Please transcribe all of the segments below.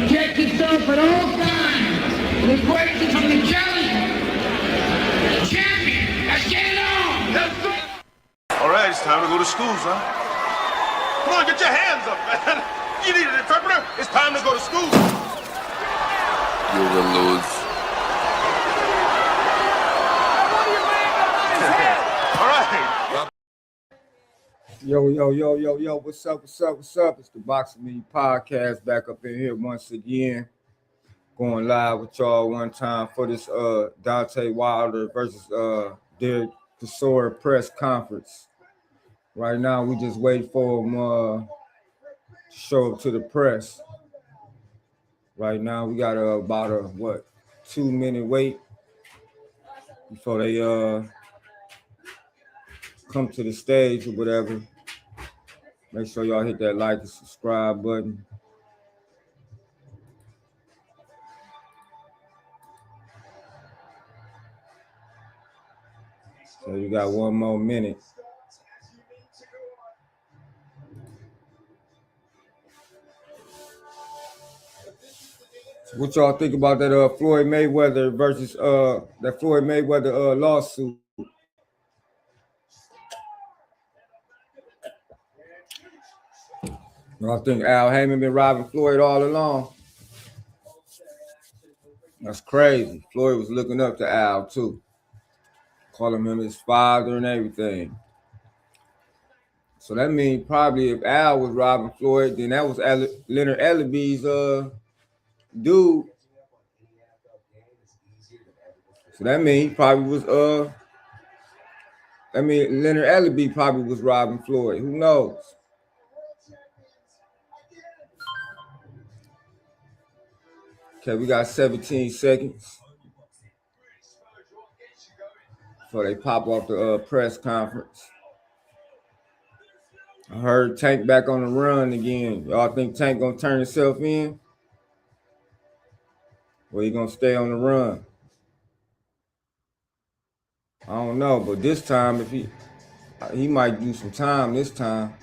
Protect yourself at all times. The greatest from the challenge. Champion. Let's get it on. Let's go. All right, it's time to go to school, son. Come on, get your hands up, man. You need an interpreter? It's time to go to school. You will lose. All right. Yo, what's up? It's the Boxing Me Podcast back up in here once again. Going live with y'all one time for this Deontay Wilder versus Derek Chisora press conference. Right now, we just wait for him to show up to the press. Right now, we got about a 2-minute wait before they come to the stage or whatever. Make sure y'all hit that like and subscribe button. So you got 1 more minute. So what y'all think about that Floyd Mayweather versus that Floyd Mayweather lawsuit? I think Al Heyman been robbing Floyd all along. That's crazy. Floyd was looking up to Al too, calling him his father and everything. So that means probably if Al was robbing Floyd, then that was Leonard Ellaby's dude. So that means he probably was Leonard Ellaby probably was robbing Floyd. Who knows? Okay, we got 17 seconds before they pop off the press conference. I heard Tank back on the run again. Y'all think Tank gonna turn himself in? Or he gonna stay on the run? I don't know, but this time, if he might do some time this time.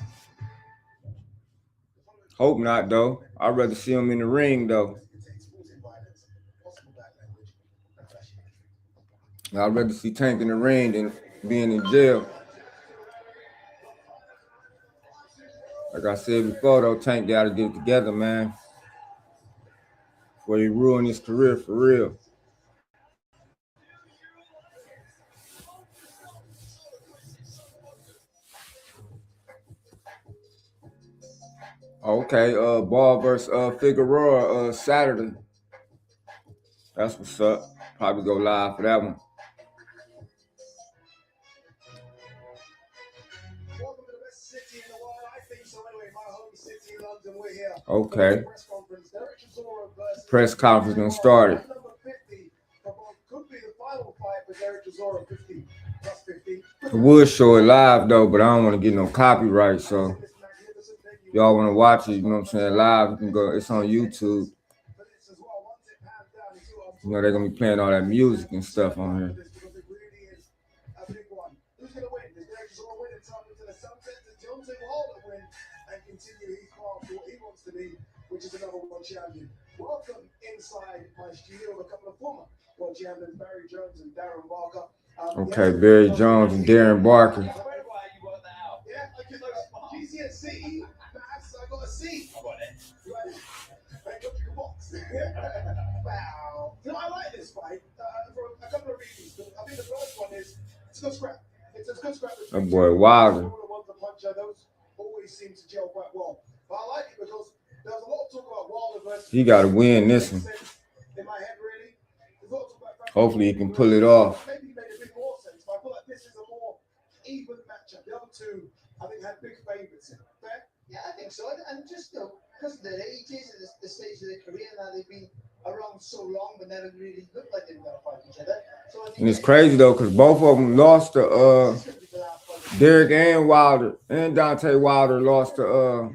Hope not, though. I'd rather see him in the ring, though. I'd rather see Tank in the ring than being in jail. Like I said before, though, Tank got to get it together, man, before he ruin his career for real. Okay, Ball versus Figueroa Saturday. That's what's up. Probably go live for that one. Okay. Press conference done started. I would show it live though, but I don't want to get no copyright. So if y'all want to watch it, you know what I'm saying, live, you can go. It's on YouTube. You know they're gonna be playing all that music and stuff on here. Which is another world champion. Welcome inside my studio with a couple of former world champions, Barry Jones and Darren Barker. Okay, Barry Jones and Darren Barker. Yeah, GCSE, maths, I got a C. I got it. Thank God you can box. Wow. You know, I like this fight for a couple of reasons. I think the first one is it's a good scrap. It's a good scrap. That boy Wilder. Those always seem to gel quite well. But I like it because there's a lot of talk about Wilder versus. He got to win this one. In my head, really. There's a lot of talk about hopefully he can pull it off. Maybe made a bit more sense, but I feel like this is a more even matchup. The other two, I think, had big favorites in it. Fair? Yeah, I think so. And just because of their ages and the stage of their career, now they've been around so long, but never really looked like they were going to fight each other. So I think and it's crazy though, because both of them lost to Derek and Wilder, and Deontay Wilder lost to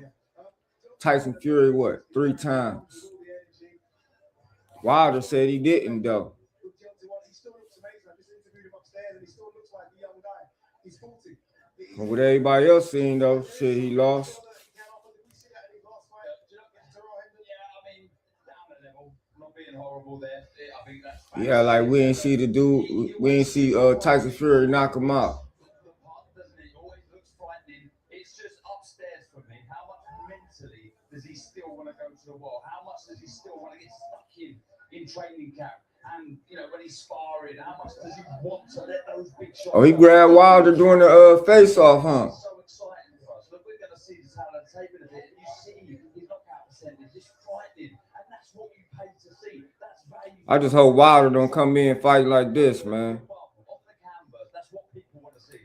Tyson Fury, 3 times? Wilder said he didn't, though. From what everybody else seen, though, said he lost. horrible there. I think that's Yeah, like we ain't see the dude. We ain't see Tyson Fury knock him out. the part, doesn't it? It always looks frightening. It's just upstairs for me. How much mentally does he still want to go to the wall? How much does he still want to get stuck in training camp? And you know, when he's sparring, how much does he want to let those big shots? Oh, he grabbed Wilder during the face-off, huh? So exciting for us. Look, we're going to see the talent tape in a bit. You see his knockout percentage. It's frightening, and that's what you pay to see. That's value. I just hope Wilder don't come in and fight like this, man. Off the canvas, that's what people want to see.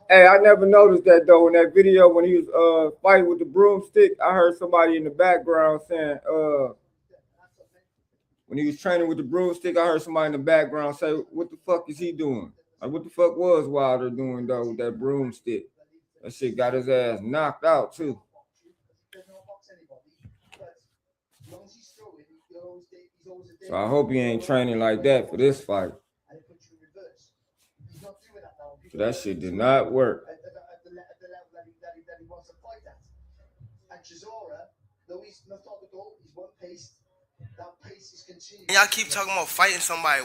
Hey, I never noticed that though in that video when he was fighting with the broomstick. I heard somebody in the background saying when he was training with the broomstick, I heard somebody in the background say, "What the fuck is he doing? Like, what the fuck was Wilder doing though with that broomstick? That shit got his ass knocked out too." So I hope he ain't training like that for this fight. So that shit did not work. At the level that he wants to fight at. And Chisora, though he's methodical, he's one-paced, that pace is continuing. Y'all keep talking about fighting somebody.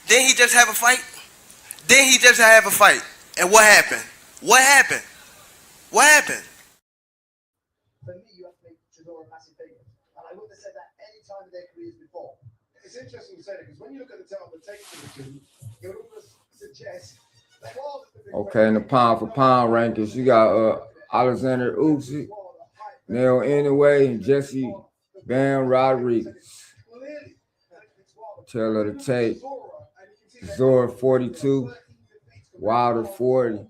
Didn't he just have a fight? Didn't he just have a fight? And what happened? What happened? What happened? For me, you have to make Chisora a massive favor. And I wouldn't have said that any time in their careers before. It's interesting to say that because when you look at the talent that takes to the two, it would almost suggest. Okay, in the pound for pound rankings, you got Alexander Usyk, Neil Anyway, and Jesse Van Rodriguez. Tail of the tape. Chisora 42, Wilder 40.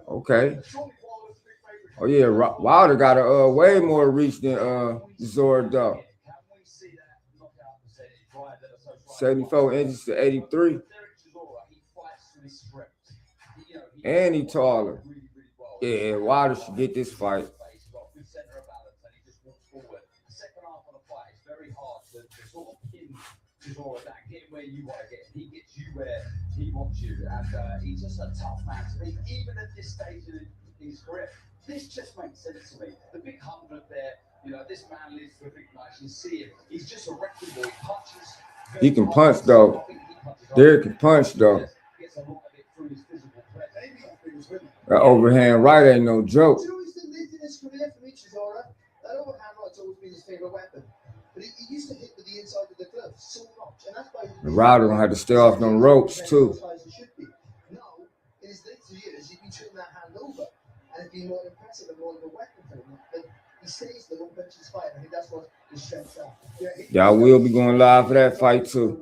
Okay. Oh yeah, Wilder got a way more reach than Chisora though. 74 inches to 83. And he taller. Yeah, Wilder should get this fight. Get where you want to get. He gets you where he wants you, and he's just a tough man to beat, even at this stage in his career. This just makes sense to me. The big 100 there, you know, this man lives for a big match. You see him. He's just a wrecking ball. He punches. He can punch though. Derek can punch though. That overhand right ain't no joke. That overhand right's always been his favorite weapon. But he used to hit with the inside of the glove so much, and that's why the Wilder gonna have to stay off them ropes too. Now, in his later years, he's been turning that hand over, and it's been more impressive and more of a weapon for him. But he stays the one punch fight. I think that's what his strengths are. Yeah, I will be going live for that fight too.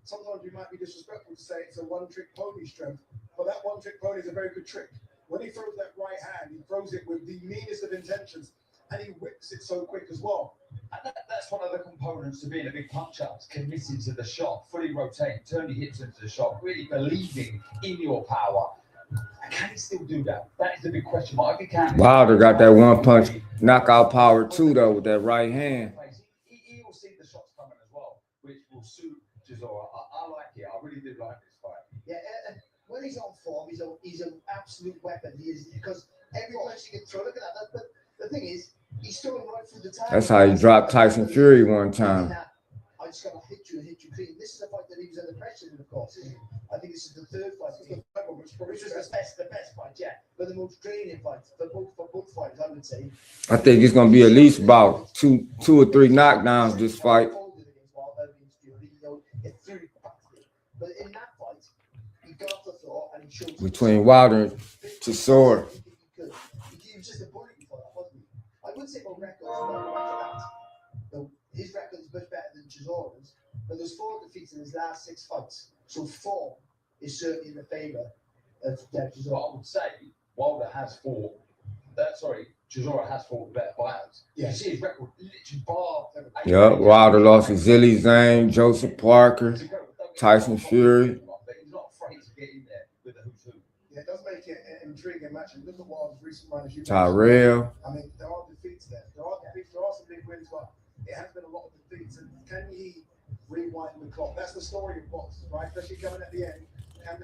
Sometimes you might be disrespectful to say it's a one-trick pony strength, but that one-trick pony is a very good trick. When he throws that right hand, he throws it with the meanest of intentions, and he whips it so quick as well. And that's one of the components to being a big puncher, committing to the shot, fully rotating, turning your hips into the shot, really believing in your power. And can he still do that? That is the big question mark. If he can. Wilder got that one punch knockout power too though with that right hand. He will see the shots coming as well, which will suit Chisora. I like it. I really do like this fight. Yeah, and when he's on form, he's an absolute weapon. He is, because every punch he can throw. Look at that. But the thing is, he's throwing right through the time. That's how he dropped Tyson Fury one time. I just gotta hit you clean. This is a fight that he was under pressure in, of course. I think this is the third fight. Which is the best fight, yeah. But the most draining fight for both fighters, I would say. I think it's gonna be at least about two or three knockdowns this fight. But in that fight, he got off the floor and he showed Between Wilder and Chisora. He was just a bully before that, wasn't he? I would say about records, but back to that. His record is much better than Chisora's, But there's 4 defeats in his last 6 fights. So 4 is certainly in the favour of Derek Chisora. But I would say Wilder has fought. Chisora has fought better fighters. Yeah. You see his record, literally bar. Yeah, Wilder lost to Zilly Zane, Joseph Parker, Tyson Fury. He's not afraid to get in there with the who's who. Yeah, it does make it an intriguing match. And look at Wilder's recent run, as you Tyrell. I mean, there are defeats there. There are some big wins, but it has been a lot of defeats. And can he rewind the clock? That's the story of boxing, right? Especially coming at the end.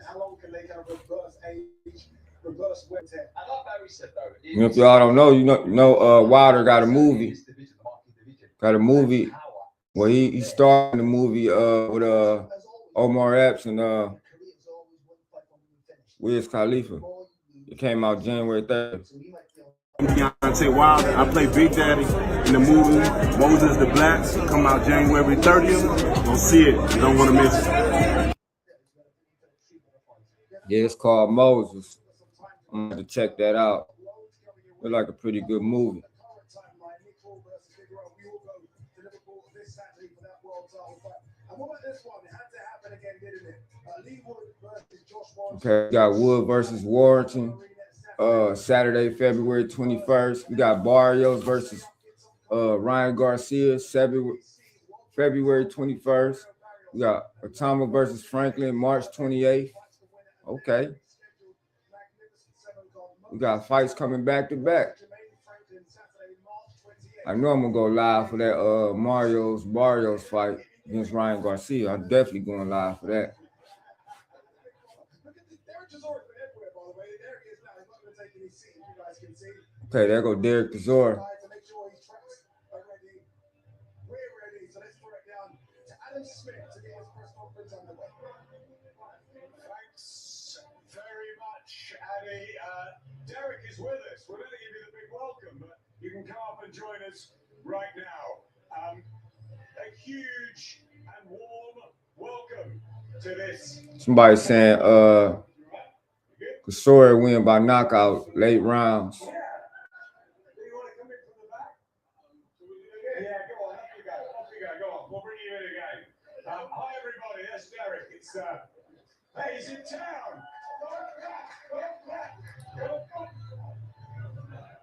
How long can they kind of reverse age, reverse wear and tear? And like Barry said, though, If y'all don't know, you know, Wilder got a movie. Got a movie where he started the movie with Omar Epps and Wiz Khalifa. It came out January 3rd. I'm Deontay Wilder. I play Big Daddy in the movie Moses the Blacks. Come out January 30th. Go see it. You don't want to miss it. Yeah, it's called Moses. I'm going to check that out. It's like a pretty good movie. Okay, we got Wood versus Warrington. Saturday, February 21st. We got Barrios versus Ryan Garcia, February 21st. We got Otama versus Franklin, March 28th. Okay. We got fights coming back to back. I know I'm gonna go live for that Barrios fight against Ryan Garcia. I'm definitely going live for that. Okay, there go Derek Chisora. Thanks very much, Addy. Derek is with us. We're going to give you the big welcome, but you can come up and join us right now. A huge and warm welcome to this. Somebody saying Chisora win by knockout, late rounds. Yeah. Do you want to come in from the back? Yeah, go on. Off you go. Go on. We'll bring you in again. Hi, everybody. That's Derek. It's hey, he's in town.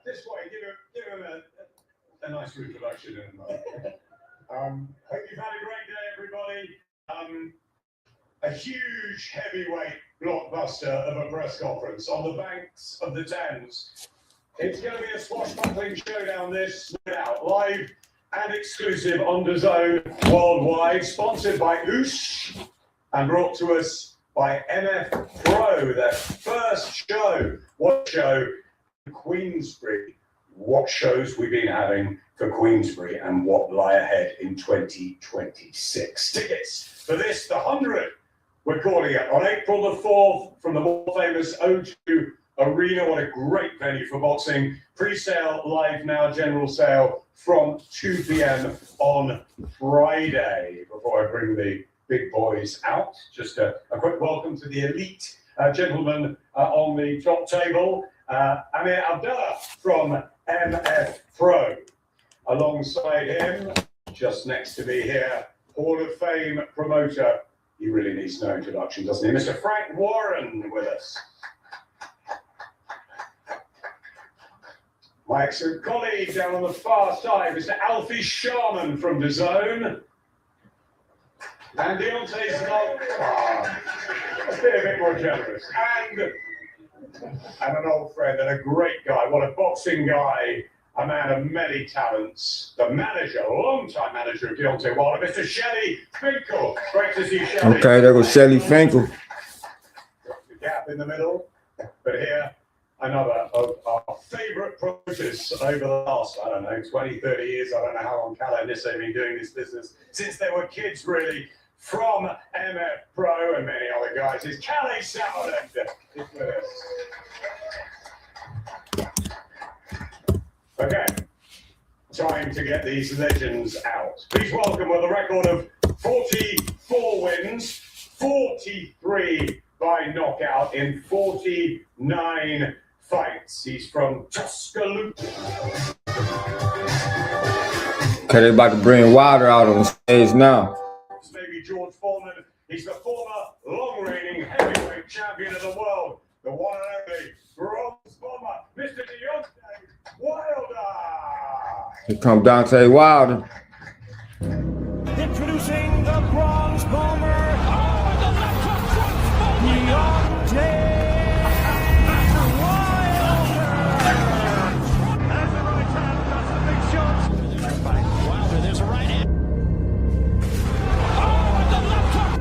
This way. Give him a nice introduction. Hope you've had a great day, everybody. A huge heavyweight blockbuster of a press conference on the banks of the Thames. It's going to be a swashbuckling showdown, this, out live and exclusive on DAZN worldwide, sponsored by Oosh and brought to us by MF Pro, their first show. What show? Queensbury. What shows we've been having for Queensbury and what lie ahead in 2026. Tickets for this, the 100. We're calling it on April the 4th from the more famous O2 Arena. What a great venue for boxing. Pre-sale live now, general sale from 2 p.m. on Friday. Before I bring the big boys out, just a quick welcome to the elite gentlemen on the top table. Amir Abdullah from MF Pro. Alongside him, just next to me here, Hall of Fame promoter. He really needs no introduction, doesn't he? Mr. Frank Warren with us. My excellent colleague down on the far side, Mr. Alfie Sharman from DAZN. And Deontay's let's be a bit more generous. And an old friend and a great guy. What a boxing guy. A man of many talents. The manager, long-time manager of Deontay Wilder, Mr. Shelley Finkel. Great to see Shelley. Okay, there goes Shelley Finkel. The gap in the middle. But here, another of our favourite promoters over the last, 20, 30 years. I don't know how long Cal and Nissa have been doing this business. Since they were kids, really. From MF Pro and many other guys, is Calais Southampton. It's with us. Okay, time to get these legends out. Please welcome with a record of 44 wins, 43 by knockout in 49 fights. He's from Tuscaloosa. Okay, they about to bring Wilder out on the stage now. Maybe George Foreman. He's the former long-reigning heavyweight champion of the world, the one and only bronze bomber, Mr. Deontay Wilder. Here come Deontay Wilder. Introducing the bronze bomber, Deontay Wilder. As the right hand does the big shot. That's by Wilder. There's a right hand. Oh, and the left hook.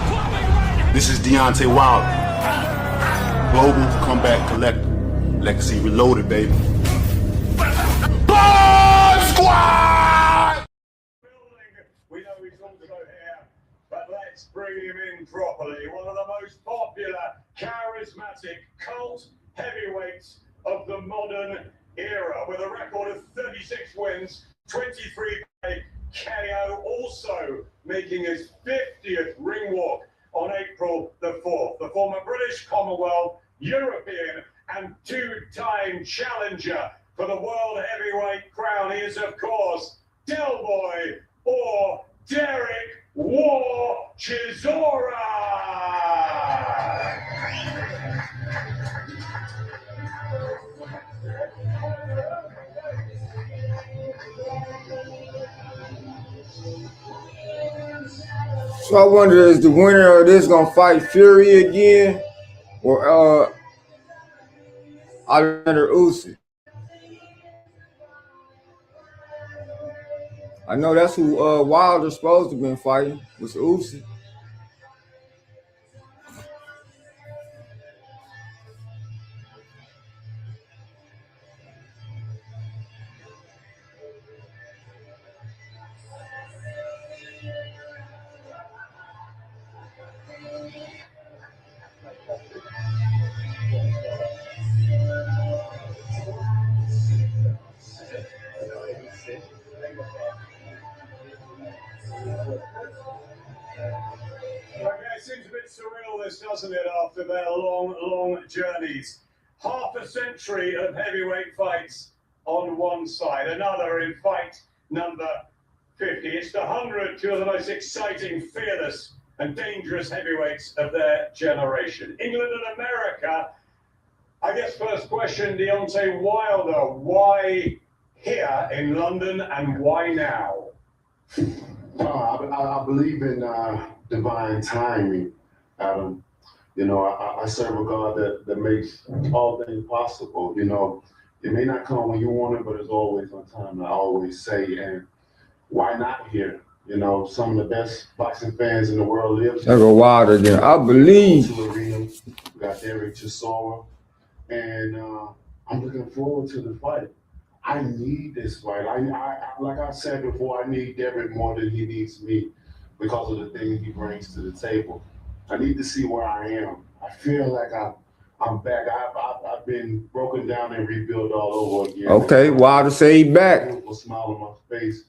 Clubbing right hand. This is Deontay Wilder. Global Comeback Collector. Legacy Reloaded, baby. Blood Squad! We know he's also here, but let's bring him in properly. One of the most popular, charismatic, cult heavyweights of the modern era, with a record of 36 wins, 23 KO, also making his 50th ring walk on April the 4th. The former British, Commonwealth, European, and two-time challenger for the world heavyweight crown. He is, of course, Del Boy, or Derek War Chisora. So I wonder, is the winner of this gonna fight Fury again, or Alexander Usyk? I know that's who Wilder's supposed to have been fighting, was Usyk. Okay, it seems a bit surreal, this, doesn't it, after their long journeys. Half a century of heavyweight fights on one side, another in fight number 50. It's the 100, two of the most exciting, fearless, and dangerous heavyweights of their generation. England and America. I guess first question, Deontay Wilder, why here in London and why now? I believe in divine timing, Adam. You know, I serve a God that makes all things possible. You know, it may not come when you want it, but it's always on time, I always say. And why not here? You know, some of the best boxing fans in the world live here. There go Wilder there, I believe. We got Derek Chisora, and I'm looking forward to the fight. I need this fight. I like I said before, I need Derek more than he needs me because of the things he brings to the table. I need to see where I am. I feel like I'm back. I've been broken down and rebuilt all over again. Okay, Wilder say he back. A beautiful smile on my face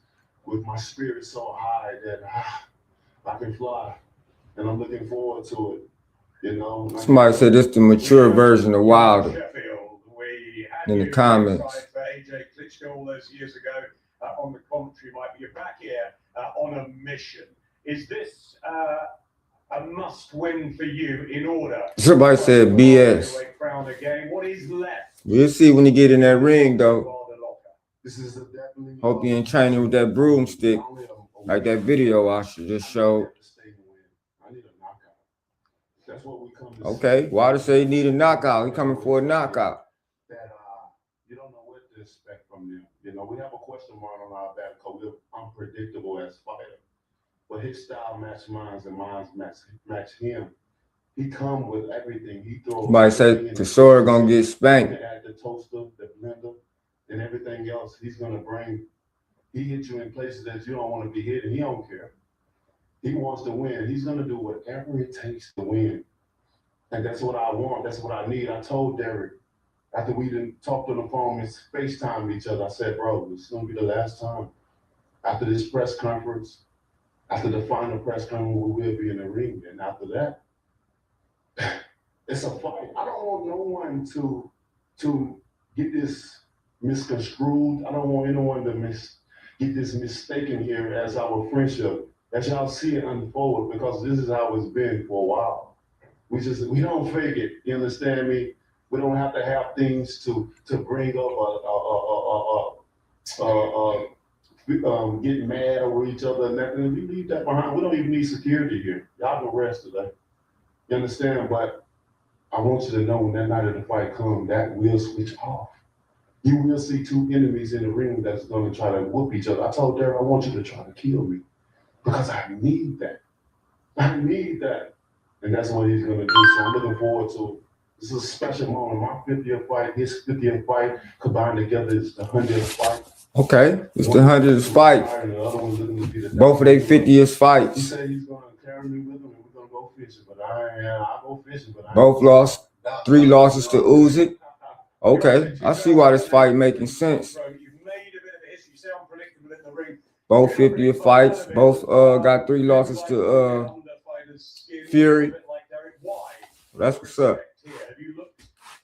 with my spirit so high that I can fly. And I'm looking forward to it. You know. Somebody said this is the mature version of Wilder in the comments. AJ Klitschko all those years ago on the commentary, might be back here on a mission. Is this a must-win for you in order? Somebody said BS. What is left? We'll see when he get in that ring, though. This is definitely. Hope he ain't training with that broomstick, like that video I should just showed. I need a knockout. That's what we come to. Okay, Wilder say he need a knockout. He coming for a knockout. That you don't know what to expect from them. You know, we have a question mark on our back because we're unpredictable as fighters. But his style match mine and mine match him. He come with everything. He throws. Somebody said Chisora gonna get spanked. Add the toaster, the blender, and everything else. He's gonna bring. He hits you in places that you don't want to be hit, and he don't care. He wants to win. He's gonna do whatever it takes to win, and that's what I want. That's what I need. I told Derek after we didn't talk on the phone and FaceTime each other. I said, "Bro, this is gonna be the last time. After this press conference, after the final press conference, we will be in the ring, and after that, it's a fight. I don't want no one to get this misconstrued. I don't want anyone to get this mistaken here as our friendship. that y'all see it unfold, because this is how it's been for a while. We don't fake it. You understand me? We don't have to have things to bring up getting mad over each other and that. We leave that behind. We don't even need security here. Y'all can rest today. You understand? But I want you to know, when that night of the fight comes, that will switch off. You will see two enemies in the ring that's going to try to whoop each other. I told Derek, I want you to try to kill me, because I need that. I need that. And that's what he's going to do. So I'm looking forward to it. This is a special moment. My 50th fight, his 50th fight, combined together is the 100th fight. Okay, it's the 100th fight. Both of their 50th fights. He said he's going to carry me with him, and we're going to go fishing. But I'll go fishing. But Both lost, 3 losses to Usyk. Okay, I see why this fight making sense. Both 50th fights. Both got 3 losses to Fury. That's what's up. Have you looked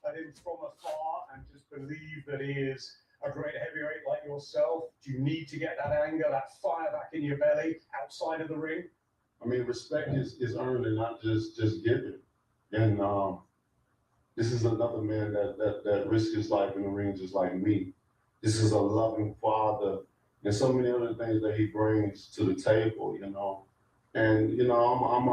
at him from afar and just believe that he is a great heavyweight like yourself? Do you need to get that anger, that fire back in your belly outside of the ring? I mean, respect is earned and not just given. And this is another man that risks his life in the ring just like me. This is a loving father, and so many other things that he brings to the table, you know. And you know, I'm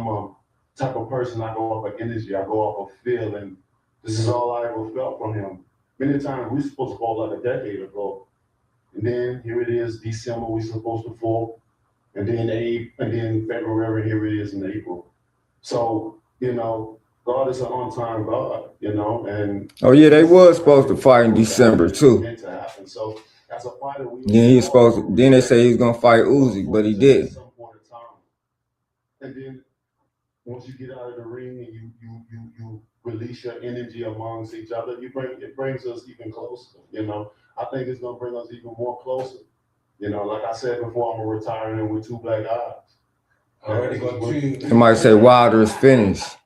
a type of person. I go off of energy. I go off of feel, and this is all I ever felt from him. Many times we supposed to fall like a decade ago, and then here it is, December. We supposed to fall, and then February. Here it is in April. So you know, God is an on-time God. You know, and oh yeah, they was supposed to fight in December too. So as a fighter, then he was supposed to. Then they say he was gonna fight Usyk, but he didn't. And then once you get out of the ring and you release your energy amongst each other, it brings us even closer. You know, I think it's gonna bring us even more closer. You know, like I said before, I'm retiring with 2 black eyes. I already got 2. Somebody say Wilder is finished.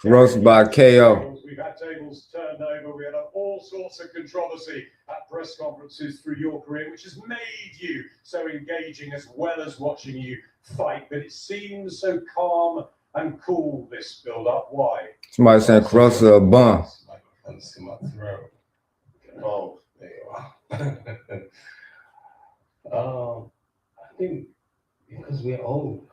Roasted by KO. We've had tables turned over. We had all sorts of controversy at press conferences through your career, which has made you so engaging as well as watching you fight. But it seems so calm and cool, this build-up. Why? Somebody saying Carosa a bum. Microphone's to my throat. Oh, there you are. I think because we're old.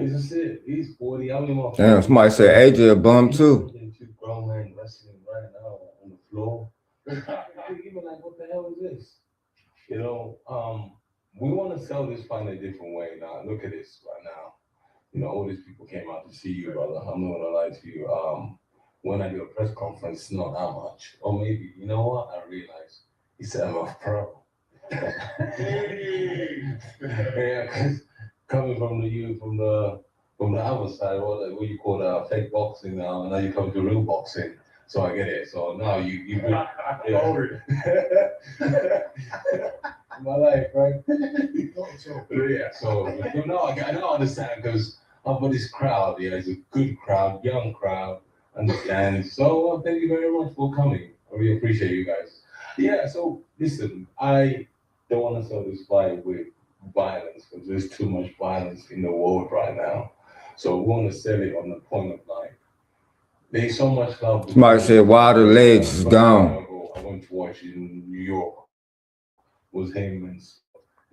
It's just it. He's 40. I'm in my 40s. Damn, somebody say AJ a bum too. 2 grown men wrestling right now on the floor. Even like, what the hell is this? You know, we want to sell this fight in a different way now. Look at this right now. You know, all these people came out to see you, brother. I'm not gonna lie to you. When I do a press conference, it's not that much. Or maybe, you know what? I realized he said I'm a pro. Yeah, because coming from the other side, what you call fake boxing now, and now you come to real boxing. So I get it. So now you yeah. My life, right? Yeah. So you know, I don't understand because for this crowd, yeah, it's a good crowd, young crowd, understand. So thank you very much for coming. I really appreciate you guys. Yeah. So listen, I don't want to sell this fight with violence because there's too much violence in the world right now. So we want to sell it on the point of life. There's so much love. Somebody said Wilder legs is gone. I went to watch it in New York. Was him and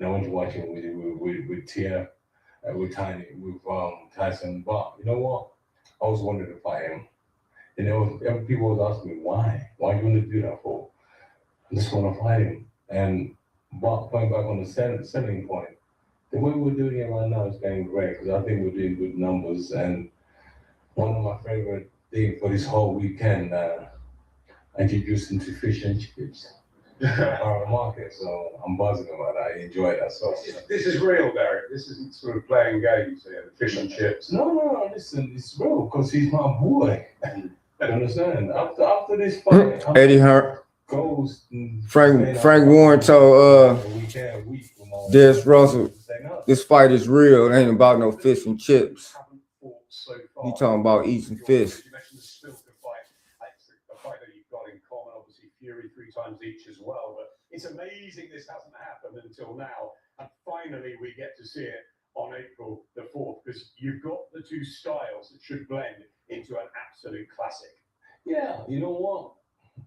I went to watch it with Tia, with Tiny, with Tyson. But you know what? I was wanting to fight him. And people was asking me why? Why do you want to do that for? I just want to fight him. But going back on the selling point, the way we're doing it right now is going great because I think we're doing good numbers. And one of my favorite things for this whole weekend, introducing to fish and chips our market. So I'm buzzing about that. I enjoy that. So this is real, Derek. This isn't sort of playing games here, the fish and chips. No, listen, it's real because he's my boy. You understand? After this fight, Eddie Hart. Frank Warren told Des Russell, this fight is real. It ain't about no fish and chips. He talking about eating fish. You mentioned the Spilker fight. It's a fight that you've got in common. Obviously, Fury 3 times each as well. But it's amazing this hasn't happened until now. And finally we get to see it on April the 4th, because you've got the two styles that should blend into an absolute classic. Yeah, you know what?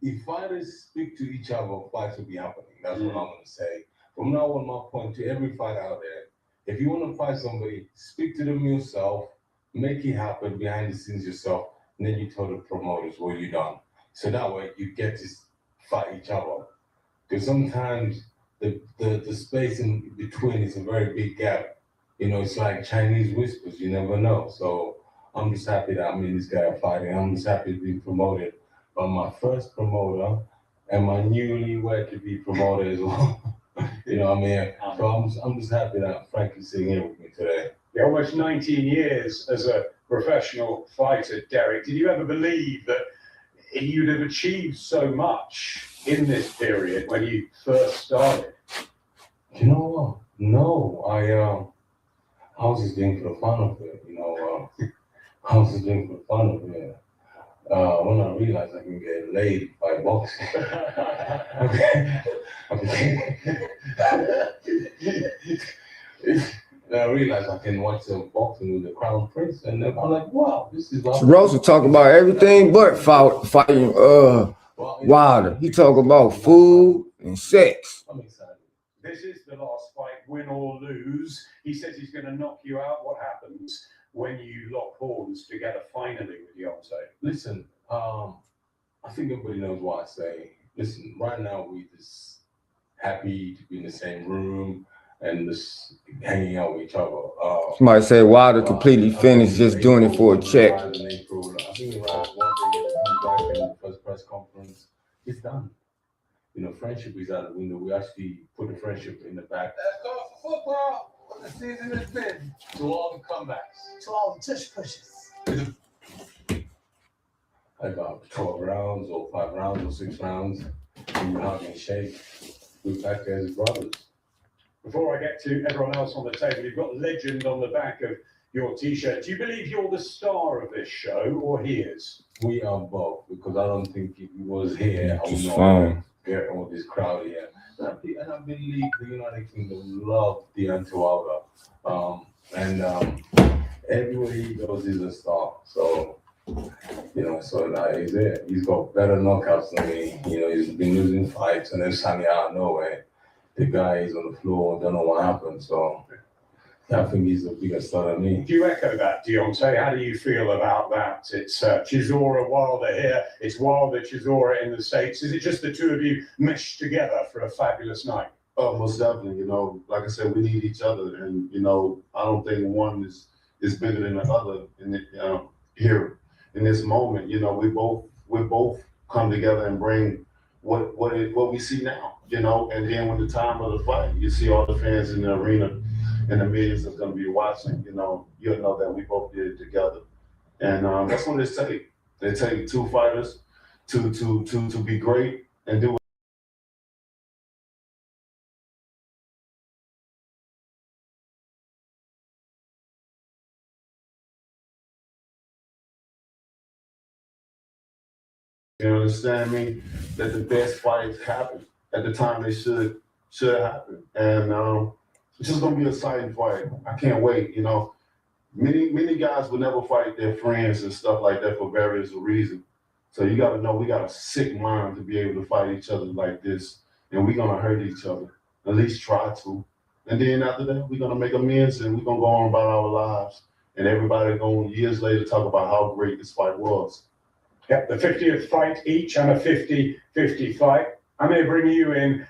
If fighters speak to each other, fights will be happening. That's what I'm going to say. From now on, my point to every fighter out there, if you want to fight somebody, speak to them yourself, make it happen behind the scenes yourself, and then you tell the promoters what you done. So that way you get to fight each other. Because sometimes the space in between is a very big gap. You know, it's like Chinese whispers, you never know. So I'm just happy that I'm in this guy fighting. I'm just happy to be promoted by my first promoter and my newly to be promoter as well. You know what I mean? So I'm just happy that Frank is sitting here with me today. Yeah, almost 19 years as a professional fighter, Derek. Did you ever believe that you'd have achieved so much in this period when you first started? You know what? No, I was just doing for the fun of it, you know. I was just doing for the fun of it. When I realized I can get laid by boxing, I realized I can watch some boxing with the Crown Prince, and I'm like, wow, this is. Rose will talk about everything but fighting Wilder. He talk about food and sex. I'm excited. This is the last fight, win or lose. He says he's going to knock you out. What happens when you lock horns together finally with Deontay? Listen, I think everybody knows what I say. Listen, right now we just happy to be in the same room and just hanging out with each other. Somebody say Wilder completely finished just doing it for a check. I think around one day back in the first press conference, it's done. You know, friendship is out the window. We actually put the friendship in the back. That's called for football. What the season has been. To all the comebacks. To all the tush pushes. About 12 rounds or 5 rounds or 6 rounds. And we're not going to shake. We're back as brothers. Before I get to everyone else on the table, you've got legend on the back of your T-shirt. Do you believe you're the star of this show, or he is? We are both, because I don't think if he was here, I would not get all this crowd here. And I believe the United Kingdom love Deontay Wilder. Everywhere he goes, he's a star. So, you know, he's there. He's got better knockouts than me. You know, he's been losing fights, and then suddenly out of nowhere, the guy is on the floor, don't know what happened. So I think he's the bigger star than me. Do you echo that, Deontay? How do you feel about that? It's Chisora, Wilder here. It's Wilder, Chisora in the States. Is it just the two of you meshed together for a fabulous night? Oh, most definitely. You know, like I said, we need each other, and you know, I don't think one is bigger than the other. And here in this moment, you know, we both come together and bring what we see now. You know, and then when the time of the fight, you see all the fans in the arena and the millions that's going to be watching. You know, you'll know that we both did it together, and that's what it takes. It takes two fighters to be great and do. You understand me? That the best fights happen at the time they should happen, and it's just gonna be an exciting fight. I can't wait. You know, many guys would never fight their friends and stuff like that for various reasons. So you got to know we got a sick mind to be able to fight each other like this, and we're gonna hurt each other. At least try to, and then after that we're gonna make amends and we're gonna go on about our lives. And everybody going years later talk about how great this fight was. Yep, the 50th fight each and a 50-50 fight. I may bring you in,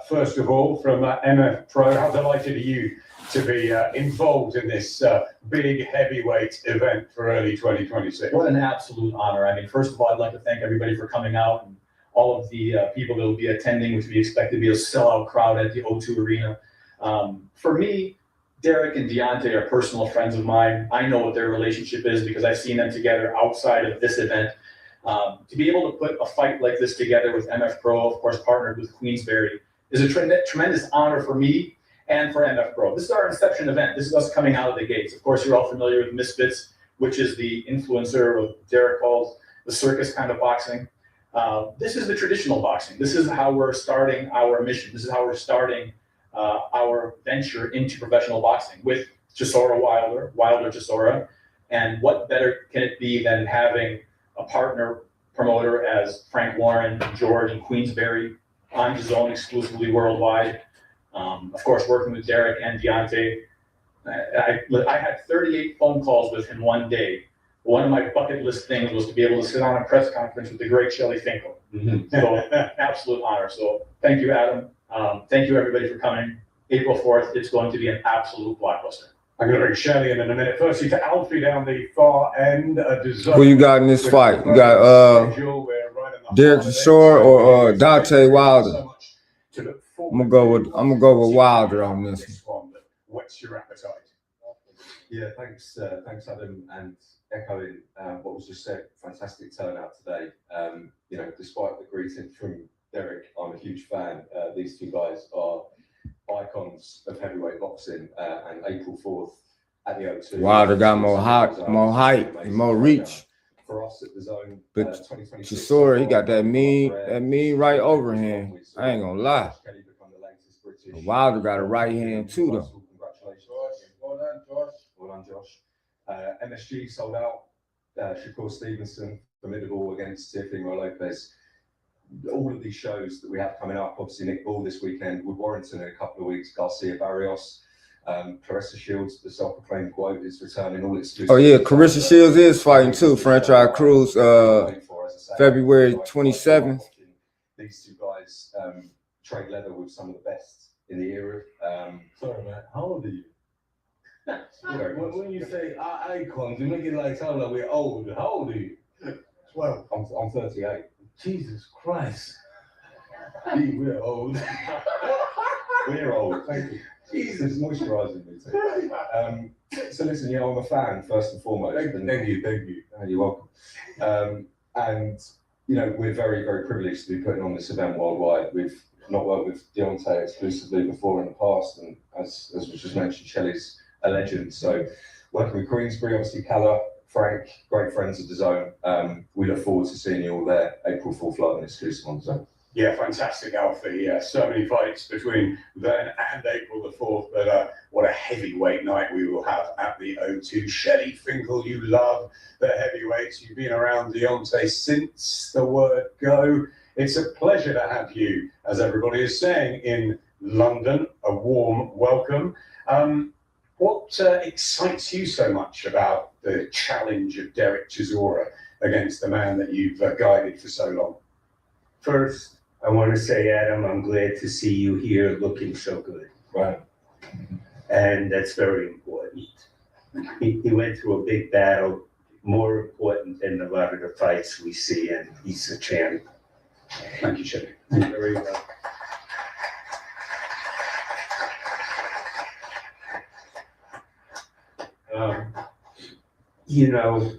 first of all, from MF Pro. How delighted are you to be involved in this big heavyweight event for early 2026? What an absolute honor. I mean, first of all, I'd like to thank everybody for coming out and all of the people that will be attending, which we expect to be a sellout crowd at the O2 Arena. For me, Derek and Deontay are personal friends of mine. I know what their relationship is because I've seen them together outside of this event. To be able to put a fight like this together with MF Pro, of course, partnered with Queensberry, is a tremendous honor for me and for MF Pro. This is our inception event. This is us coming out of the gates. Of course, you're all familiar with Misfits, which is the influencer of Derek calls the circus kind of boxing. This is the traditional boxing. This is how we're starting our mission. This is how we're starting our venture into professional boxing with Chisora Wilder Chisora. And what better can it be than having a partner promoter as Frank Warren, George, and Queensberry on DAZN exclusively worldwide. Of course, working with Derek and Deontay. I had 38 phone calls with him one day. One of my bucket list things was to be able to sit on a press conference with the great Shelly Finkel. So absolute honor. So thank you, Adam. Thank you, everybody, for coming. April 4th, it's going to be an absolute blockbuster. I'm going to bring Shelley in a minute. Firstly, to Alfie down the far end. Who you got in this fight? You got Derek Chisora or Deontay Wilder? I'm gonna go with Wilder on this one. What's your appetite? Yeah, thanks, Adam, and echoing what was just said. Fantastic turnout today. Despite the greeting from Derek, I'm a huge fan. These two guys are icons of heavyweight boxing, and April 4th at the O2. Wilder got more height, and more reach. For us at DAZN, but Chisora, he got that mean right overhand. I ain't gonna lie. Wilder got a right hand too, though. Well done, Josh. MSG sold out. Shakur Stevenson, formidable against Teofimo Lopez. All of these shows that we have coming up, obviously Nick Ball this weekend, Wood Warrington in a couple of weeks, Garcia Barrios, Clarissa Shields, the self-proclaimed quote, is returning, all exclusive. Oh yeah, Clarissa Shields is fighting too. Franchise Cruz, February 27th. These two guys trade leather with some of the best in the era. Sorry, man. How old are you? When you say icons, you make it like sound like we're old. How old are you? 12. I'm 38. Jesus Christ. We're old. We're old. Thank you. Jesus, moisturising me too. So listen, I'm a fan first and foremost. Thank you. You're welcome. And we're very, very privileged to be putting on this event worldwide. We've not worked with Deontay exclusively before in the past, and as was just mentioned, Shelley's a legend. So working with Queensberry, obviously Calla, Frank, great friends of DAZN. We look forward to seeing you all there April 4th live and exclusive on DAZN. Yeah, fantastic, Alfie. Yeah, so many fights between then and April the 4th, but what a heavyweight night we will have at the O2. Shelly Finkel, you love the heavyweights. You've been around Deontay since the word go. It's a pleasure to have you, as everybody is saying, in London. A warm welcome. What excites you so much about the challenge of Derek Chisora against the man that you've guided for so long? First, I want to say, Adam, I'm glad to see you here looking so good. Right. And that's very important. He went through a big battle, more important than a lot of the fights we see, and he's a champ. Thank you, Shelly. Very well.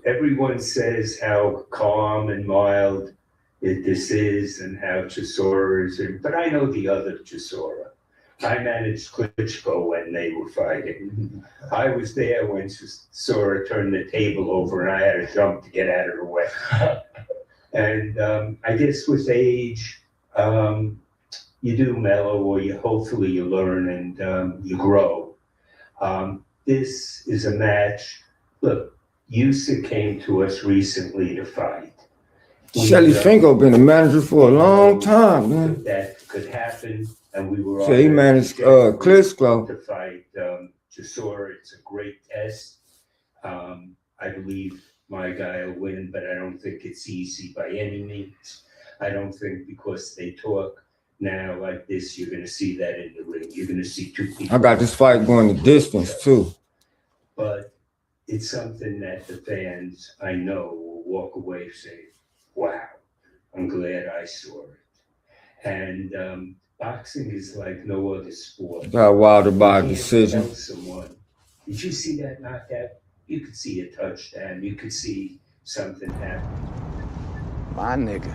Everyone says how calm and mild this is and how Chisora is, but I know the other Chisora. I managed Klitschko when they were fighting. I was there when Chisora turned the table over and I had to jump to get out of the way. And I guess with age, you do mellow, or hopefully you learn and you grow. This is a match. Look, Usyk came to us recently to fight. Shelly Finkel been a manager for a long time, man. That could happen, and we were. So he managed Klitschko to fight Chisora. It's a great test. I believe my guy will win, but I don't think it's easy by any means. I don't think because they talk now like this, you're going to see that in the ring. You're going to see two people. I got this fight going the distance too. But it's something that the fans, I know, will walk away saying, wow, I'm glad I saw it. And boxing is like no other sport. Got Wilder by decision. Someone, did you see that knockout? You could see a touchdown. You could see something happen. My nigga.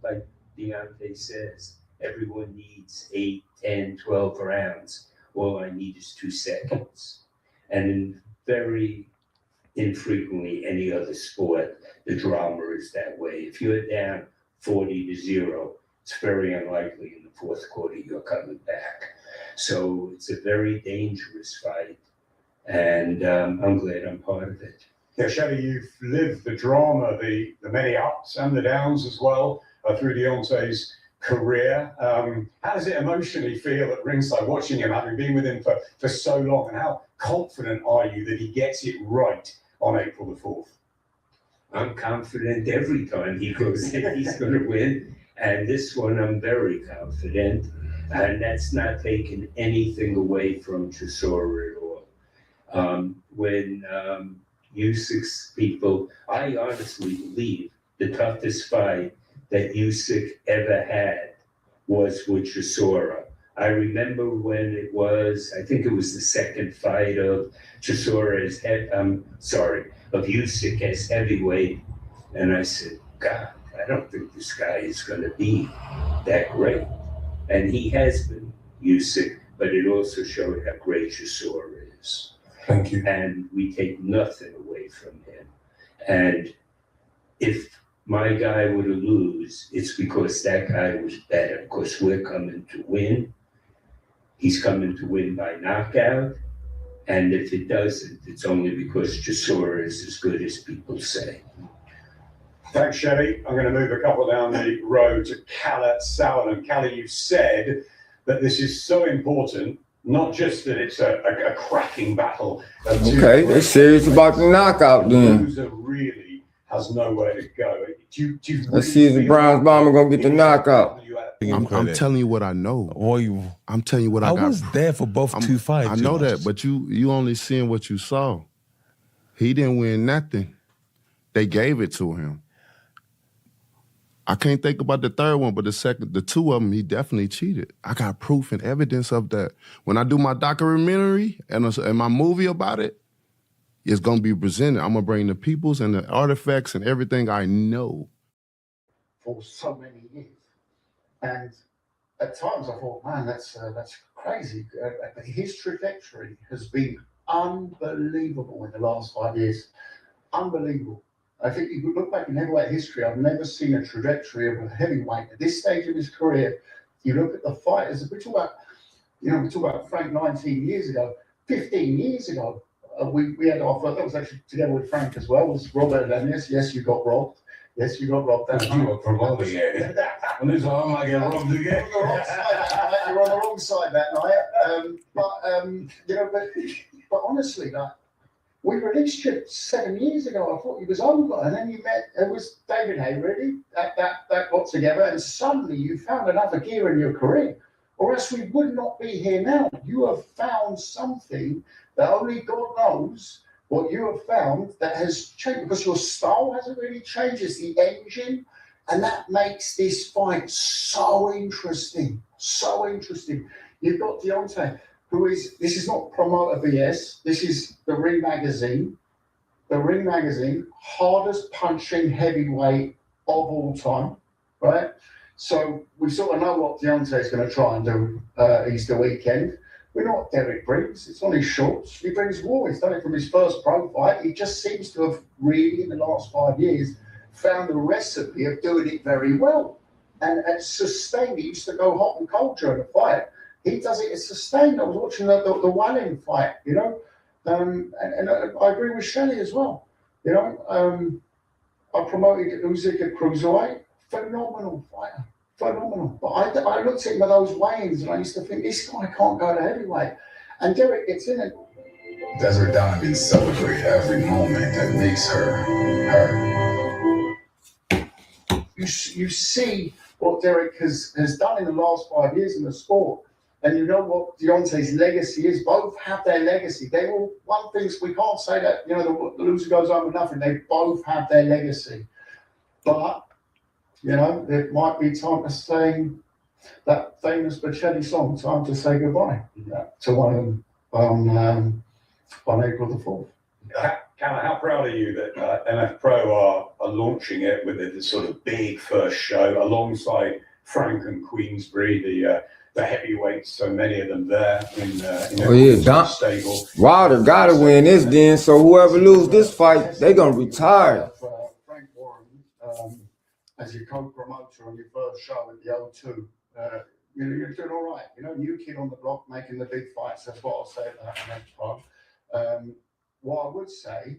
Like Deontay says, everyone needs 8, 10, 12 rounds. All I need is 2 seconds. And very infrequently, any other sport, the drama is that way. If you're down 40-0, it's very unlikely in the fourth quarter you're coming back. So it's a very dangerous fight, and I'm glad I'm part of it. Yeah, Shelley, you've lived the drama, the many ups and the downs as well through Deontay's career. How does it emotionally feel at ringside watching him, having been with him for so long? And how confident are you that he gets it right on April the 4th? I'm confident every time he goes in, he's going to win. And this one, I'm very confident. And that's not taking anything away from Chisora at all. When Usyk's people, I honestly believe the toughest fight that Usyk ever had was with Chisora. I remember when it was, I think it was the second fight of of Usyk as heavyweight. And I said, God, I don't think this guy is going to be that great. And he has been Usyk, but it also showed how great Chisora is. Thank you. And we take nothing away from him. And if my guy were to lose, it's because that guy was better, because we're coming to win. He's coming to win by knockout. And if it doesn't, it's only because Chisora is as good as people say. Thanks, Shelley. I'm going to move a couple down the road to Kalle Sauerland. Kalle, you've said that this is so important, not just that it's a cracking battle. Okay, they're serious about the knockout then. Loser really has nowhere to go. Let's see if the Bronze Bomber going to get the knockout. I'm telling you what I know. I'm telling you what I got. I was there for both 2 fights. I know that, but you only seeing what you saw. He didn't win nothing. They gave it to him. I can't think about the third one, but the two of them, he definitely cheated. I got proof and evidence of that. When I do my documentary and my movie about it, it's going to be presented. I'm going to bring the peoples and the artifacts and everything I know. For so many years. And at times I thought, man, that's crazy. His trajectory has been unbelievable in the last 5 years. Unbelievable. I think you could look back in heavyweight history, I've never seen a trajectory of a heavyweight at this stage of his career. You look at the fighters, we talk about Frank 19 years ago, 15 years ago, we had our first, that was actually together with Frank as well, was Robert Daniels. Yes, you got robbed. Yes, you got robbed. You were promoted, yeah. On this arm, I get robbed again. You're on the wrong side that night. But honestly, like, we released you 7 years ago. I thought he was over, and then you met. It was David Hayready that got together, and suddenly you found another gear in your career, or else we would not be here now. You have found something that only God knows what you have found that has changed, because your style hasn't really changed. It's the engine, and that makes this fight so interesting. So interesting. You've got Deontay, this is not promoter BS, this is the Ring Magazine. The Ring Magazine, hardest punching heavyweight of all time, right? So we sort of know what Deontay's going to try and do Easter weekend. We're not Derek brings, it's on his shorts. He brings war, he's done it from his first pro fight. He just seems to have really, in the last 5 years, found the recipe of doing it very well. And sustained. He used to go hot and cold during the fight. He does it as sustained. I was watching the Walling fight, you know, and I agree with Shelley as well. You know, I promoted Usyk at cruiserweight, phenomenal fighter, phenomenal. But I looked at him with those weigh-ins and I used to think, this guy can't go to heavyweight. And Derek gets in it. Desert Diamonds celebrate every moment that makes her her. You see what Derek has done in the last 5 years in the sport. And you know what Deontay's legacy is. Both have their legacy. They all, one thing's, we can't say that, you know, the loser goes home with nothing. They both have their legacy. But, you know, it might be time to sing that famous Bocelli song, Time to Say Goodbye, to one of them on April the 4th. Kalle, how proud are you that MF Pro are launching it with this sort of big first show alongside Frank and Queensbury, the heavyweights, so many of them there in stable. Wilder got to win this then, so whoever loses this fight, they're going to retire. Frank Warren as your co-promoter on your first show at the O2. You're doing all right. New kid on the block making the big fights. That's what I'll say at that next time. What I would say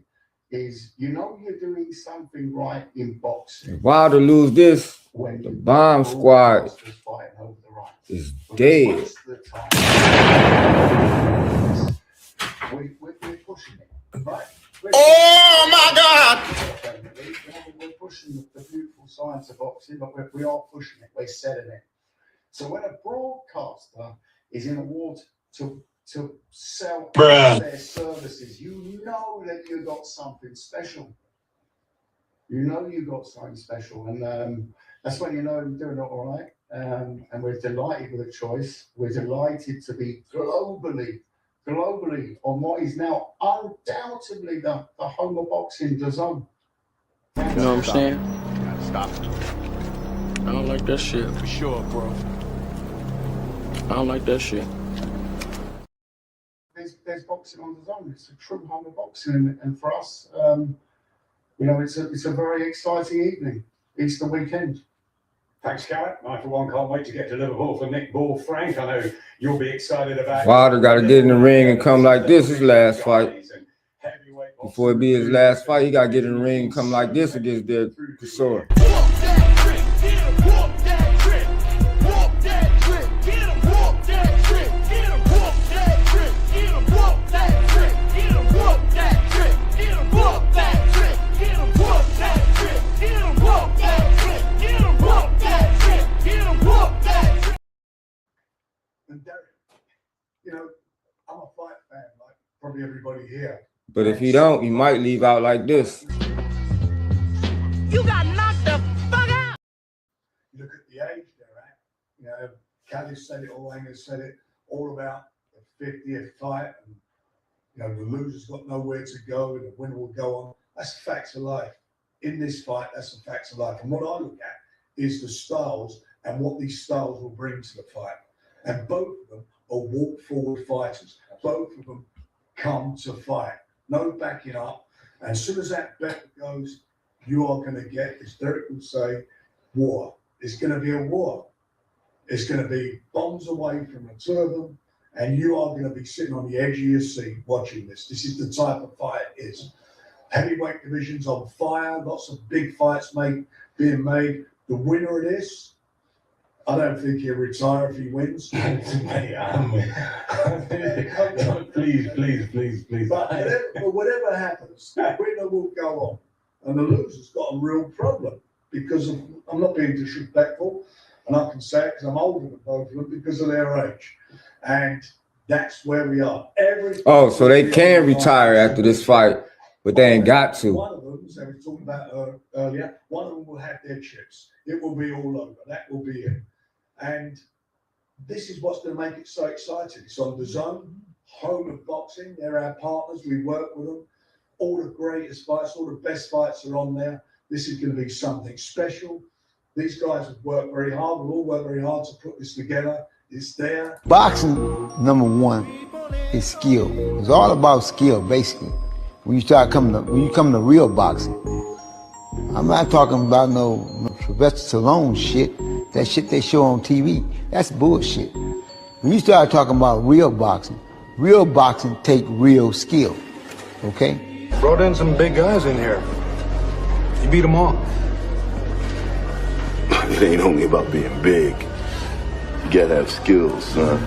is, you're doing something right in boxing. If Wilder lose this, the Bomb Squad is dead. We're pushing it, right? Oh my God! We're pushing the beautiful science of boxing, but we are pushing it. We're setting it. So when a broadcaster is in a war to sell their services, you know that you got something special. You got something special, and that's when you know you're doing it all right. And we're delighted with the choice. We're delighted to be globally on what is now undoubtedly the home of boxing, DAZN. You know what I'm saying? Stop. I don't like that shit. For sure, bro. I don't like that shit. There's boxing on DAZN. It's a true home of boxing, and for us, it's a very exciting evening. It's the weekend. Thanks, Garrett. I, for one, can't wait to get to Liverpool for Nick Ball. Frank, I know you'll be excited about. Wilder got to get in the ring and come like this his last fight. Before it be his last fight, he got to get in the ring and come like this against Derek Chisora. And Derek, I'm a fight fan, like probably everybody here. But if he don't, he might leave out like this. You got knocked the fuck out. You look at the age they're at. Callis said it, all Angers said it, all about the 50th fight, and the loser's got nowhere to go, and the winner will go on. That's the facts of life. In this fight, that's the facts of life. And what I look at is the styles and what these styles will bring to the fight. And both of them are walk-forward fighters. Both of them come to fight. No backing up. And as soon as that bet goes, you are going to get, as Derek would say, war. It's going to be a war. It's going to be bombs away from the two of them, and you are going to be sitting on the edge of your seat watching this. This is the type of fight it is. Heavyweight division's on fire. Lots of big fights being made. The winner of this, I don't think he'll retire if he wins. Please. But whatever happens, the winner will go on. And the loser's got a real problem because I'm not being disrespectful, and I can say it because I'm older than both of them because of their age. And that's where we are. So they can retire after this fight, but they ain't got to. One of them, as I was talking about earlier, one of them will have their chips. It will be all over. That will be it. And this is what's going to make it so exciting. It's on DAZN, home of boxing. They're our partners. We work with them. All the greatest fights, all the best fights are on there. This is going to be something special. These guys have worked very hard. We'll all work very hard to put this together. It's there. Boxing, number one, is skill. It's all about skill, basically. When you come to real boxing, I'm not talking about no Sylvester Stallone shit. That shit they show on TV, that's bullshit. When you start talking about real boxing take real skill, okay? Brought in some big guys in here. You beat them all. It ain't only about being big. You gotta have skills, son.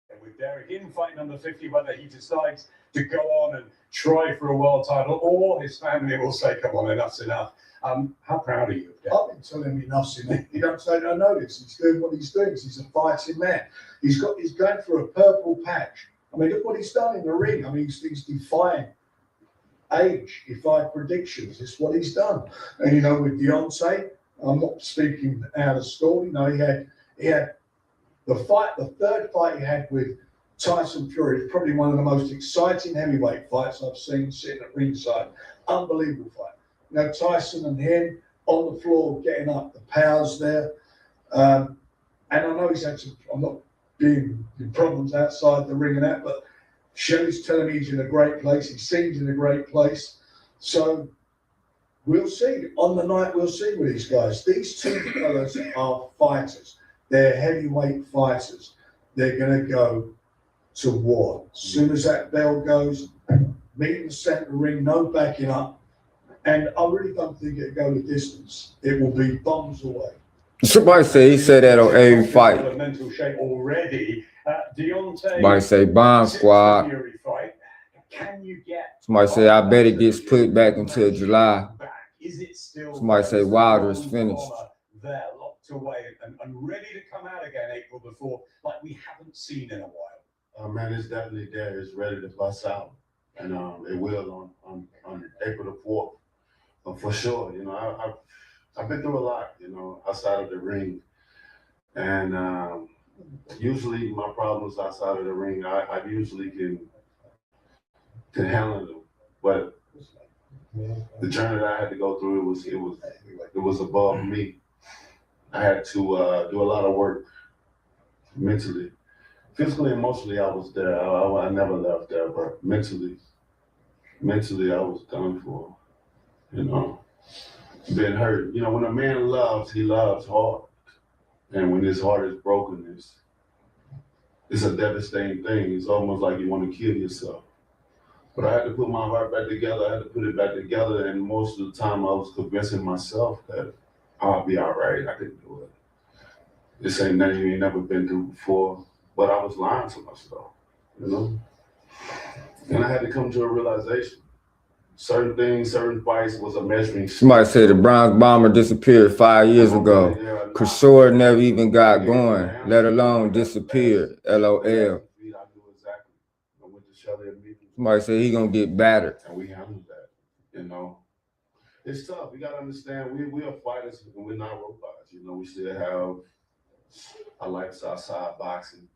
And with Derek in fight number 50, whether he decides to go on and try for a world title, or his family will say, come on, enough's enough. How proud are you? I've been telling him enough's enough. He don't take no notice. He's doing what he's doing. He's a fighting man. He's going for a purple patch. I mean, look what he's done in the ring. I mean, he's defying age, defying predictions. It's what he's done. And with Deontay, I'm not speaking out of school. He had the third fight he had with Tyson Fury is probably one of the most exciting heavyweight fights I've seen sitting at ringside. Unbelievable fight. Tyson and him on the floor getting up, the powers there. And I know he's had some, I'm not being problems outside the ring and that, but Shelley's telling me he's in a great place. He seems in a great place. So We'll see. On the night, we'll see with these guys. These two fellas are fighters. They're heavyweight fighters. They're going to go to war. As soon as that bell goes, meet in the center ring, no backing up. And I really don't think it'll go the distance. It will be bombs away. Somebody say he said that on every fight. Mental shape already. Deontay. Somebody say bomb squad. Can you get? Somebody say I bet it gets put back until July. Is it still? Somebody say Wilder is finished. There, locked away and ready to come out again April before, like we haven't seen in a while. Man, it's definitely there. It's ready to bust out, and it will on April the 4th, for sure. You know, I've been through a lot, you know, outside of the ring, and usually my problems outside of the ring, I usually can handle them, but the journey that I had to go through, it was above me. I had to do a lot of work mentally. Physically, emotionally, I was there. I never left there, but mentally, I was done for. You know, been hurt. You know, when a man loves, he loves hard, and when his heart is broken, it's a devastating thing. It's almost like you want to kill yourself. But I had to put my heart back together. I had to put it back together, and most of the time, I was convincing myself that I'll be all right. I can do it. This ain't nothing you ain't never been through before. But I was lying to myself, you know? And I had to come to a realization. Certain things, certain fights was a measuring stick. Somebody said the Bronx Bomber disappeared 5 years ago. Chisora never even got going, let alone disappeared. LOL. Somebody said he gonna get battered. And we handled that, you know? It's tough. You gotta understand, we are fighters and we're not robots. You know, we still have our lives outside boxing.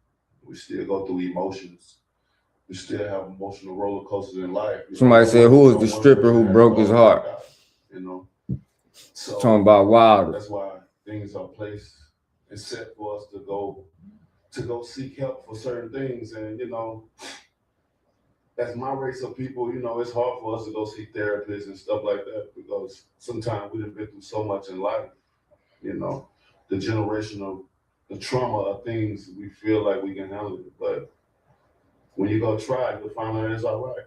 We still go through emotions. We still have emotional roller coasters in life. Somebody said, who was the stripper who broke his heart? You know, so talking about Wilder. That's why things are placed and set for us to go seek help for certain things. And you know, as my race of people, you know, it's hard for us to go see therapists and stuff like that because sometimes we've been through so much in life. You know, the generational. The trauma of things, we feel like we can handle it, but when you go try it, you'll find out it's all right,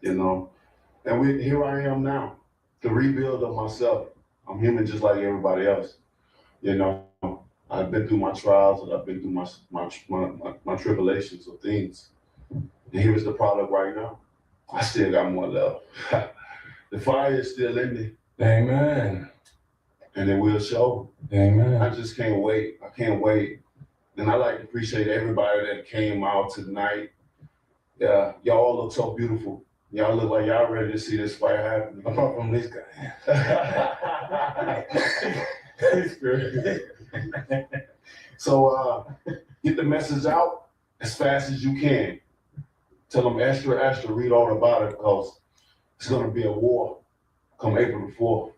you know? And here I am now, the rebuild of myself. I'm human just like everybody else, you know? I've been through my trials and I've been through my tribulations of things. And here's the product right now. I still got more love. The fire is still in me. Amen. And it will show. Amen. I just can't wait. I can't wait. And I like to appreciate everybody that came out tonight. Yeah, y'all all look so beautiful. Y'all look like y'all ready to see this fight happen. Apart from this guy. So get the message out as fast as you can. Tell them extra, read all about it because it's going to be a war come April the 4th.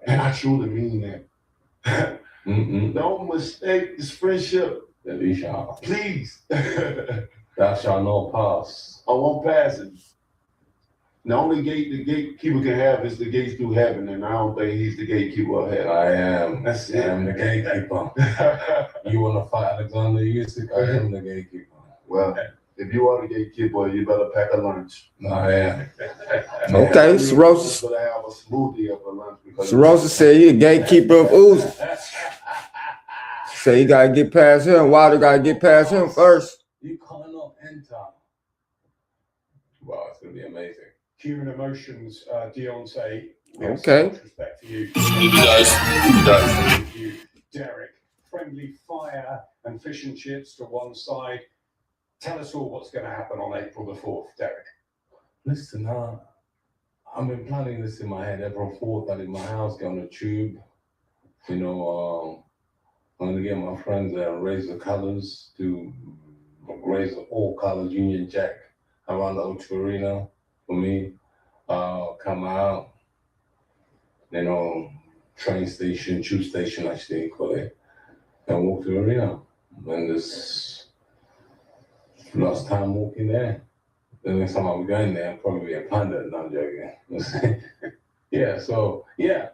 And I truly mean that. Don't mistake this friendship. Please. Thou shalt not pass. I won't pass it. The only gate the gatekeeper can have is the gates through heaven, and I don't think he's the gatekeeper of heaven. I am. That's I am the gatekeeper. You want to fight Alexander Usyk? I am the gatekeeper. Well, if you are the gatekeeper, you better pack a lunch. I am. Okay, Cirrhosis. Better have a smoothie of a lunch. Cirrhosis said he a gatekeeper of Uzi. Say he gotta get past him. Wilder gotta get past him first. You cannot enter. Wow, it's gonna be amazing. Human emotions, Deontay. Okay. Respect for you. He does. Thank you, Derek. Friendly fire and fish and chips to one side. Tell us all what's going to happen on April the 4th, Derek. Listen, I've been planning this in my head. April 4th, I leave my house, get on the tube. You know, I'm going to get my friends there and raise the colors to raise all colors Union Jack around the O2 Arena for me. Come out, you know, train station, tube station, actually, call it, and walk to the arena. And this last time walking there. The next time I'll be going there, I'll probably be a pundit. No, I'm joking. Yeah, so yeah.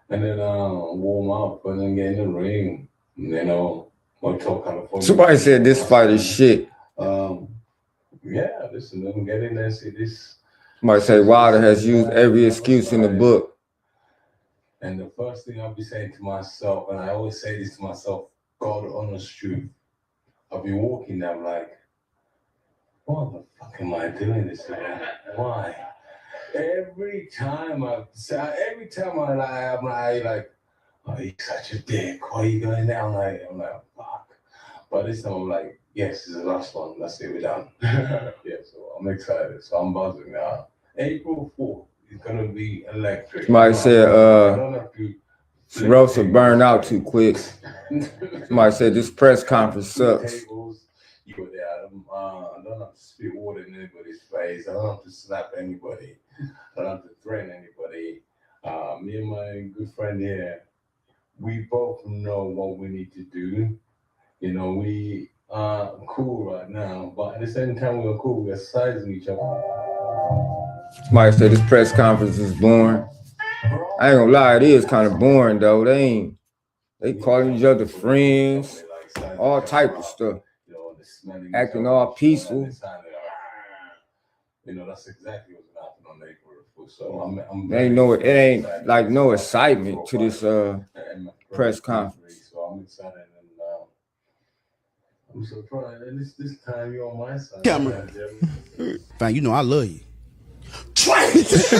And then warm up and then get in the ring. You know, we'll talk kind of. Somebody said this fight is shit. Yeah, listen, let me get in there and see this. Somebody say Wilder has used every excuse in the book. And the first thing I'll be saying to myself, and I always say this to myself, God honest truth. I'll be walking there, I'm like, what the fuck am I doing this for? Why? Every time I'm like, oh, you're such a dick. Why are you going there? I'm like, fuck. But this time I'm like, yes, this is the last one. Let's get it done. Yeah, so I'm excited. So I'm buzzing now. April 4th is gonna be electric. Somebody said Rosa burned out too quick. Somebody said this press conference sucks. You were there. I don't have to spit water in anybody's face. I don't have to slap anybody. I don't have to threaten anybody. Me and my good friend here, we both know what we need to do. You know, we are cool right now, but at the same time we're cool. We're sizing each other. Somebody said this press conference is boring. I ain't gonna lie, it is kind of boring though. They calling each other friends, all type of stuff. Acting all peaceful. You know, that's exactly what's happening on April 4th. So it ain't like no excitement to this press conference. So I'm excited and I'm surprised. And this time you're on my side. Camera. Fine, you know I love you. Trash!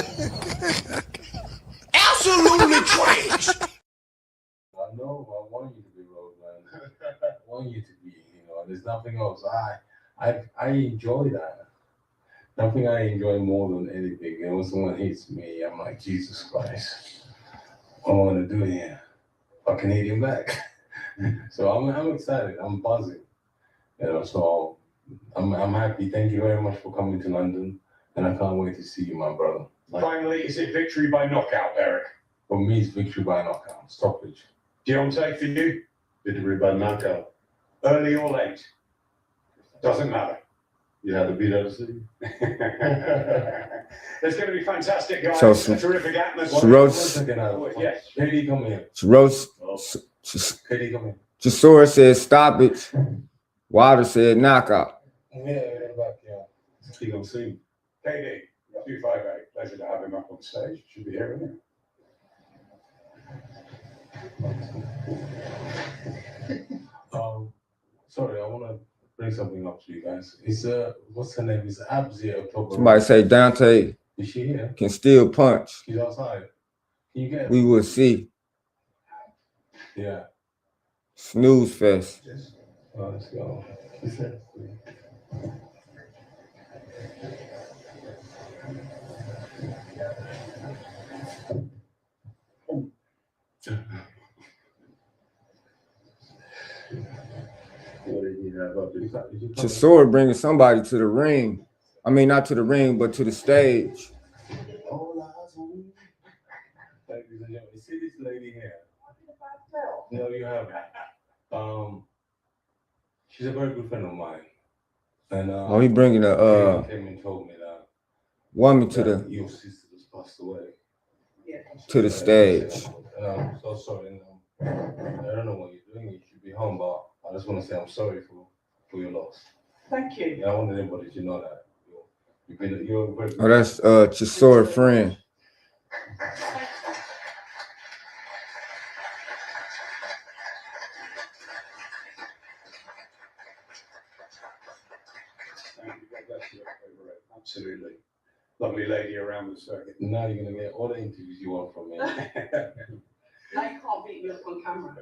Absolutely trash! I know I want you to be Roadman. I want you to be, you know, there's nothing else. I enjoy that. Nothing I enjoy more than anything. And when someone hits me, I'm like, Jesus Christ, what am I gonna do here? Fucking hit him back. So I'm excited. I'm buzzing. You know, so I'm happy. Thank you very much for coming to London. And I can't wait to see you, my brother. Finally, is it victory by knockout, Derek? For me, it's victory by knockout. Stoppage. Deontay, for you? Victory by knockout. Early or late? Doesn't matter. You had to beat up the city. It's going to be fantastic, guys. So a terrific atmosphere. Yes. KD, come here. KD, come here. Chisora said stop it. Wilder said knockout. Yeah, back, yeah. He gonna see. KD, 258. Pleasure to have him up on stage. Should be here, isn't it? Sorry, I want to bring something up to you guys. It's what's her name? It's Abzi October. Somebody say Deontay is she here? Can still punch. She's outside. Can you get? We will see. Yeah. Snooze fest. Oh, let's go. Chisora bringing somebody to the ring. I mean, not to the ring, but to the stage. You see this lady here? No, you haven't. She's a very good friend of mine. And he bringing a came and told me that woman to the your sister just passed away. To the stage. I'm so sorry. I don't know what you're doing. You should be home, but I just want to say I'm sorry for your loss. Thank you. I want everybody to know that you're very good. Oh, that's Chisora friend. Absolutely. Lovely lady around the circuit. Now you're going to get all the interviews you want from me. I can't beat you up on camera.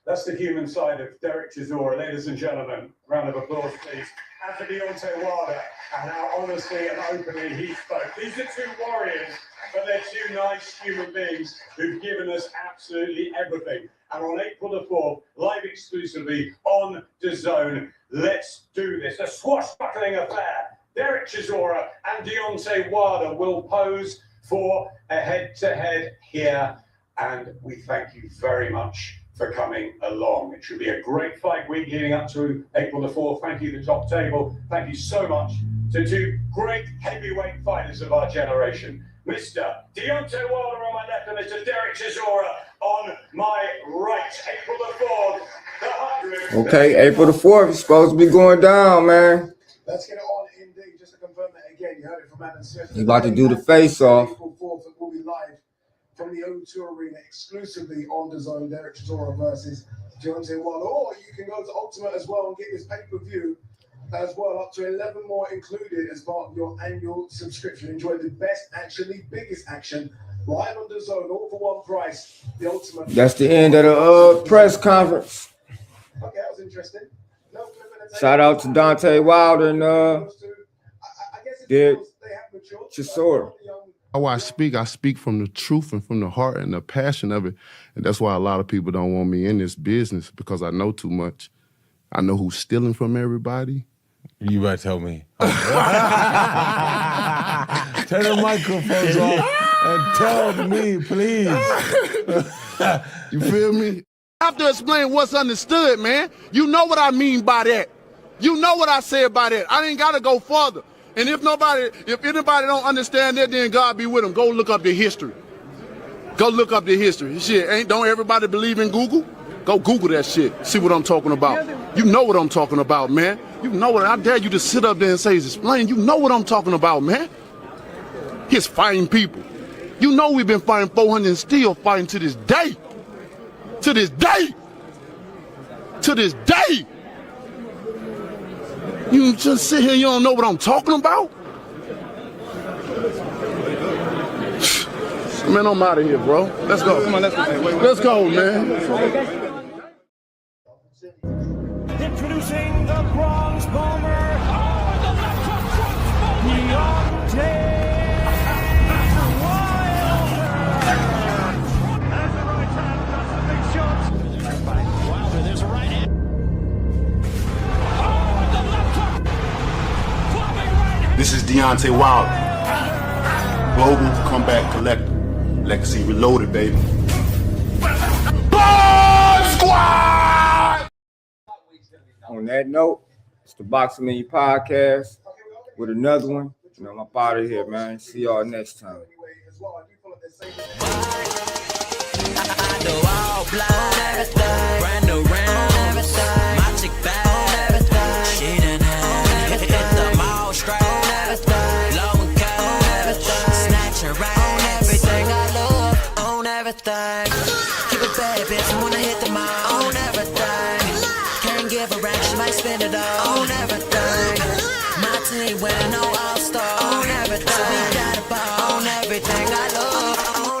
That's the human side of Derek Chisora. Ladies and gentlemen, round of applause, please. And for Deontay Wilder, and how honestly and openly he spoke. These are two warriors, but they're two nice human beings who've given us absolutely everything. And on April the 4th, live exclusively on DAZN, let's do this. A swashbuckling affair. Derek Chisora and Deontay Wilder will pose for a head-to-head here. And we thank you very much for coming along. It should be a great fight week leading up to April the 4th. Thank you, the top table. Thank you so much to two great heavyweight fighters of our generation. Mr. Deontay Wilder on my left and Mr. Derek Chisora on my right. April the 4th, the 100th. Okay, April the 4th is supposed to be going down, man. Let's get it on indeed. Just to confirm that again, you heard it from Adam Smith. You about to do the face-off. April 4th, it will be live from the O2 Arena exclusively on the Zone. Derek Chisora versus Deontay Wilder. Or you can go to Ultimate as well and get this pay-per-view as well, up to 11 more included as part of your annual subscription. Enjoy the best action, the biggest action, live on the Zone, all for one price. The Ultimate. That's the end of the press conference. Okay, that was interesting. No, Shout out to Deontay Wilder and Derek Chisora. How I speak from the truth and from the heart and the passion of it. And that's why a lot of people don't want me in this business, because I know too much. I know who's stealing from everybody. You better tell me. Turn the microphones off and tell me, please. You feel me? I have to explain what's understood, man. You know what I mean by that. You know what I said by that. I ain't got to go further. And if anybody don't understand that, then God be with them. Go look up the history. Go look up the history. Shit, don't everybody believe in Google? Go Google that shit. See what I'm talking about. You know what I'm talking about, man. You know what. I dare you to sit up there and say, explain. You know what I'm talking about, man. He's fighting people. You know we've been fighting 400 and still fighting to this day. To this day. To this day. You just sit here, you don't know what I'm talking about? Man, I'm out of here, bro. Let's go. Come on, let's go. Let's go, man. Introducing the bronze bomber. Deontay Wilder. As the right hand does the big shot. Wilder, there's a right hand. Oh, and the left hook. Clubbing right hand. This is Deontay Wilder. Global Comeback Collector. Legacy Reloaded, baby. Squad! On that note, it's the Boxing Menu Podcast with another one. You know, I'm up out of here, man. See y'all next time. I know all blown everything, brand new round everything, my chick bad everything, she done hit them all straight everything, low and cold everything, snatch around everything I love, on everything, keep it bad bitch, wanna hit them all, on everything, can't give a rap, she might spend it all, on everything, my team winning no all-star, on everything, so we got a ball, on everything I love.